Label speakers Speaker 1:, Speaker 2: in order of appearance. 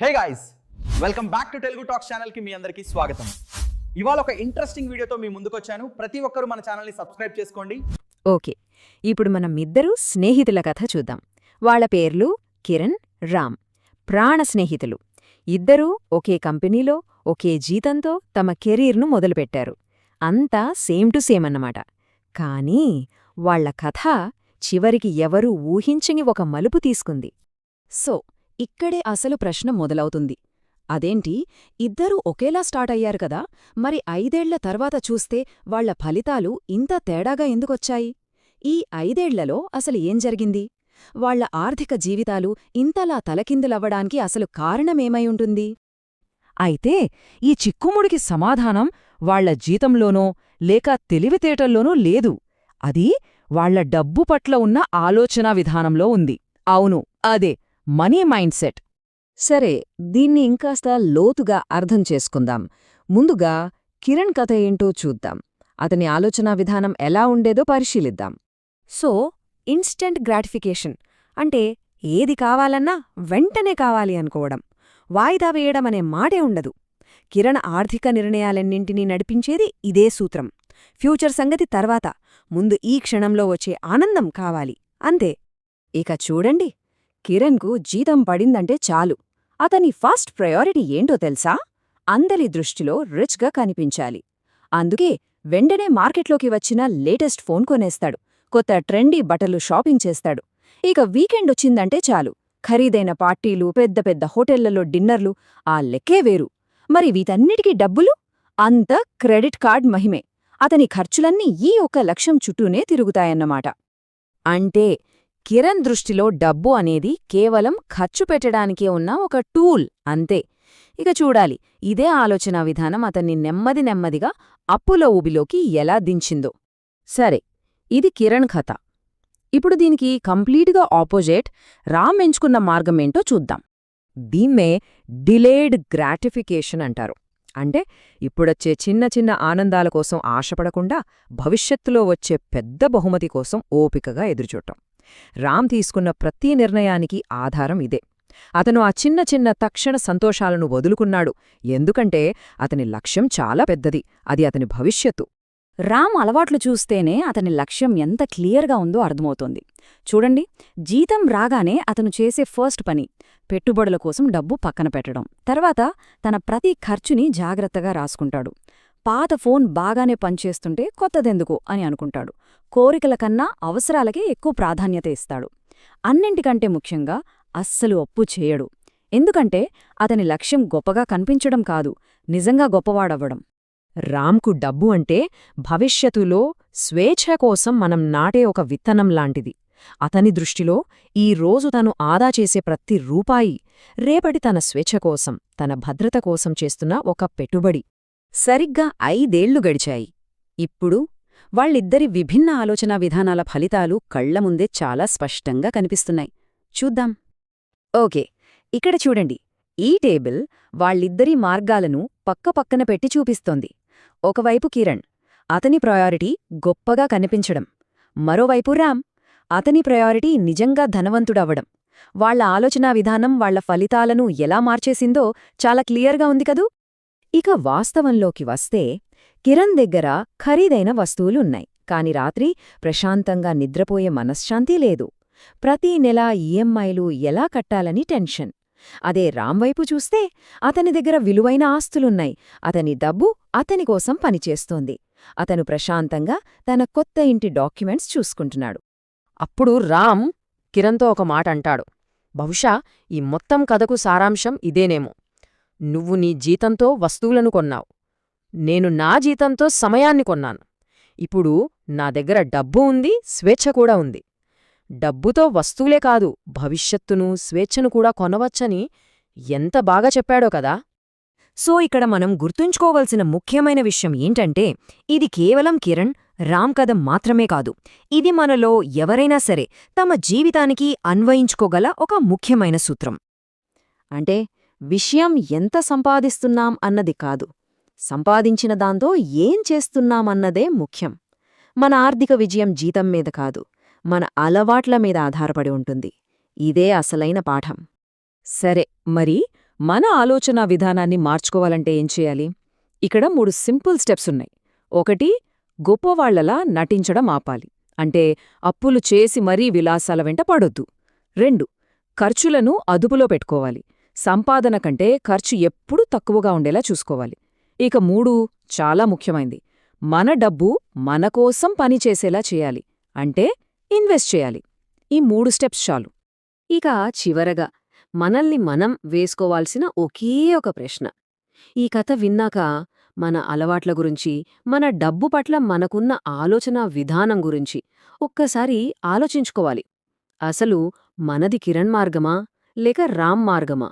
Speaker 1: Hey guys, welcome back to Telugu talks ఛానల్కి మీ అందరికీ స్వాగతం. ఇవాళ ఒక ఇంట్రెస్టింగ్ వీడియోతో మీ ముందుకు వచ్చాను. ప్రతి ఒక్కరూ మన ఛానల్ని సబ్స్క్రైబ్ చేసుకోండి.
Speaker 2: ఓకే, ఇప్పుడు మనం ఇద్దరూ స్నేహితుల కథ చూద్దాం. వాళ్ల పేర్లు కిరణ్, రామ్. ప్రాణ స్నేహితులు. ఇద్దరూ ఒకే కంపెనీలో ఒకే జీతంతో తమ కెరీర్ను మొదలుపెట్టారు. అంతా సేమ్ టు సేమ్ అన్నమాట. కానీ వాళ్ల కథ చివరికి ఎవరూ ఊహించని ఒక మలుపు తీసుకుంది. సో ఇక్కడే అసలు ప్రశ్న మొదలవుతుంది. అదేంటి, ఇద్దరూ ఒకేలా స్టార్ట్ అయ్యారు కదా, మరి 5 ఏళ్ల తర్వాత చూస్తే వాళ్ల ఫలితాలు ఇంత తేడాగా ఎందుకొచ్చాయి? ఈ 5 ఏళ్లలో అసలు ఏం జరిగింది? వాళ్ల ఆర్థిక జీవితాలు ఇంతలా తలకిందులవ్వడానికి అసలు కారణమేమై ఉంటుంది? అయితే ఈ చిక్కుముడికి సమాధానం వాళ్ల జీతంలోనో లేక తెలివితేటల్లోనో లేదు. అది వాళ్ల డబ్బు పట్ల ఉన్న ఆలోచనా విధానంలో ఉంది. అవును, అదే మనీ మైండ్ సెట్. సరే, దీన్ని ఇంకాస్త లోతుగా అర్థం చేసుకుందాం. ముందుగా కిరణ్ కథ ఏంటో చూద్దాం. అతని ఆలోచనా విధానం ఎలా ఉండేదో పరిశీలిద్దాం. సో ఇన్స్టెంట్ గ్రాటిఫికేషన్ అంటే ఏది కావాలన్నా వెంటనే కావాలి అనుకోవడం, వాయిదా వేయడం అనే మాటే ఉండదు. కిరణ్ ఆర్థిక నిర్ణయాలన్నింటినీ నడిపించేది ఇదే సూత్రం. ఫ్యూచర్ సంగతి తర్వాత, ముందు ఈ క్షణంలో వచ్చే ఆనందం కావాలి, అంతే. ఇక చూడండి, కిరణ్కు జీతం పడిందంటే చాలు. అతని ఫస్ట్ ప్రయారిటీ ఏంటో తెలుసా? అందరి దృష్టిలో రిచ్గా కనిపించాలి. అందుకే వెంటనే మార్కెట్లోకి వచ్చిన లేటెస్ట్ ఫోన్ కొనేస్తాడు, కొత్త ట్రెండీ బట్టలు షాపింగ్ చేస్తాడు. ఇక వీకెండ్ వచ్చిందంటే చాలు, ఖరీదైన పార్టీలు, పెద్ద పెద్ద హోటళ్లలో డిన్నర్లు, ఆ లెక్కే వేరు. మరి వీటన్నిటికీ డబ్బులు? అంత క్రెడిట్ కార్డ్ మహిమే. అతని ఖర్చులన్నీ ఈ ఒక్క లక్ష్యం చుట్టూనే తిరుగుతాయన్నమాట. అంటే కిరణ్ దృష్టిలో డబ్బు అనేది కేవలం ఖర్చు పెట్టడానికే ఉన్న ఒక టూల్, అంతే. ఇక చూడాలి, ఇదే ఆలోచనా విధానం అతన్ని నెమ్మదిగా అప్పుల ఊబిలోకి ఎలా దించిందో. సరే, ఇది కిరణ్ కథ. ఇప్పుడు దీనికి కంప్లీట్గా ఆపోజిట్ రామ్ ఎంచుకున్న మార్గమేంటో చూద్దాం. దీన్నే డిలేడ్ గ్రాటిఫికేషన్ అంటారు. అంటే ఇప్పుడొచ్చే చిన్న చిన్న ఆనందాల కోసం ఆశపడకుండా భవిష్యత్తులో వచ్చే పెద్ద బహుమతి కోసం ఓపికగా ఎదురుచూడటం. రామ్ తీసుకున్న ప్రతి నిర్ణయానికి ఆధారం ఇదే. అతను ఆ చిన్న చిన్న తక్షణ సంతోషాలను వదులుకున్నాడు, ఎందుకంటే అతని లక్ష్యం చాలా పెద్దది, అది అతని భవిష్యత్తు. రామ్ అలవాట్లు చూస్తేనే అతని లక్ష్యం ఎంత క్లియర్గా ఉందో అర్థమవుతోంది. చూడండి, జీతం రాగానే అతను చేసే ఫస్ట్ పని పెట్టుబడుల కోసం డబ్బు పక్కన పెట్టడం. తర్వాత తన ప్రతి ఖర్చుని జాగ్రత్తగా రాసుకుంటాడు. పాత ఫోన్ బాగానే పనిచేస్తుంటే కొత్తదెందుకు అని అనుకుంటాడు. కోరికల కన్నా అవసరాలకే ఎక్కువ ప్రాధాన్యత ఇస్తాడు. అన్నింటికంటే ముఖ్యంగా అస్సలు అప్పు చేయడు. ఎందుకంటే అతని లక్ష్యం గొప్పగా కనిపించడం కాదు, నిజంగా గొప్పవాడవ్వడం. రామ్కు డబ్బు అంటే భవిష్యత్తులో స్వేచ్ఛ కోసం మనం నాటే ఒక విత్తనం లాంటిది. అతని దృష్టిలో ఈ రోజు తను ఆదా చేసే ప్రతి రూపాయి రేపటి తన స్వేచ్ఛ కోసం, తన భద్రత కోసం చేస్తున్న ఒక పెట్టుబడి. సరిగ్గా 5 ఏళ్లు గడిచాయి. ఇప్పుడు వాళ్ళిద్దరి విభిన్న ఆలోచనా విధానాల ఫలితాలు కళ్లముందే చాలా స్పష్టంగా కనిపిస్తున్నాయి. చూద్దాం. ఓకే, ఇక్కడ చూడండి, ఈ టేబుల్ వాళ్ళిద్దరి మార్గాలను పక్కపక్కన పెట్టి చూపిస్తోంది. ఒకవైపు కిరణ్, అతని ప్రయారిటీ గొప్పగా కనిపించడం. మరోవైపు రామ్, అతని ప్రయారిటీ నిజంగా ధనవంతుడవ్వడం. వాళ్ల ఆలోచనా విధానం వాళ్ల ఫలితాలను ఎలా మార్చేసిందో చాలా క్లియర్గా ఉంది కదూ. ఇక వాస్తవంలోకి వస్తే, కిరణ్ దగ్గర ఖరీదైన వస్తువులున్నాయి, కాని రాత్రి ప్రశాంతంగా నిద్రపోయే మనశ్శాంతి లేదు. ప్రతీ నెలా ఈఎంఐలు ఎలా కట్టాలని టెన్షన్. అదే రామ్ వైపు చూస్తే, అతని దగ్గర విలువైన ఆస్తులున్నాయి, అతని డబ్బు అతని కోసం పనిచేస్తోంది. అతను ప్రశాంతంగా తన కొత్త ఇంటి డాక్యుమెంట్స్ చూసుకుంటున్నాడు. అప్పుడు రామ్ కిరణ్తో ఒక మాట అంటాడు. బహుశా ఈ మొత్తం కథకు సారాంశం ఇదేనేమో. నువ్వు నీ జీతంతో వస్తువులను కొన్నావు, నేను నా జీతంతో సమయాన్ని కొన్నాను. ఇప్పుడు నా దగ్గర డబ్బు ఉంది, స్వేచ్ఛ కూడా ఉంది. డబ్బుతో వస్తువులే కాదు, భవిష్యత్తును, స్వేచ్ఛను కూడా కొనవచ్చని ఎంత బాగా చెప్పాడో కదా. సో ఇక్కడ మనం గుర్తుంచుకోవలసిన ముఖ్యమైన విషయం ఏంటంటే, ఇది కేవలం కిరణ్, రామ్ కథ మాత్రమే కాదు. ఇది మనలో ఎవరైనా సరే తమ జీవితానికి అన్వయించుకోగల ఒక ముఖ్యమైన సూత్రం. అంటే విషయం ఎంత సంపాదిస్తున్నాం అన్నది కాదు, సంపాదించిన దాంతో ఏం చేస్తున్నామన్నదే ముఖ్యం. మన ఆర్థిక విజయం జీతం మీద కాదు, మన అలవాట్ల మీద ఆధారపడి ఉంటుంది. ఇదే అసలైన పాఠం. సరే, మరి మన ఆలోచనా విధానాన్ని మార్చుకోవాలంటే ఏం చేయాలి? ఇక్కడ 3 సింపుల్ స్టెప్స్ ఉన్నాయి. 1 గొప్పవాళ్లలా నటించడం ఆపాలి. అంటే అప్పులు చేసి మరీ విలాసాల వెంట పడొద్దు. 2 ఖర్చులను అదుపులో పెట్టుకోవాలి. సంపాదన కంటే ఖర్చు ఎప్పుడూ తక్కువగా ఉండేలా చూసుకోవాలి. ఇక 3 చాలా ముఖ్యమైంది. మన డబ్బు మనకోసం పనిచేసేలా చేయాలి. అంటే ఇన్వెస్ట్ చేయాలి. ఈ 3 స్టెప్స్ చాలు. ఇక చివరగా మనల్ని మనం వేసుకోవాల్సిన ఒకే ఒక ప్రశ్న. ఈ కథ విన్నాక మన అలవాట్ల గురించి, మన డబ్బు పట్ల మనకున్న ఆలోచనా విధానం గురించి ఒక్కసారి ఆలోచించుకోవాలి. అసలు మనది కిరణ్ మార్గమా లేక రామ్ మార్గమా?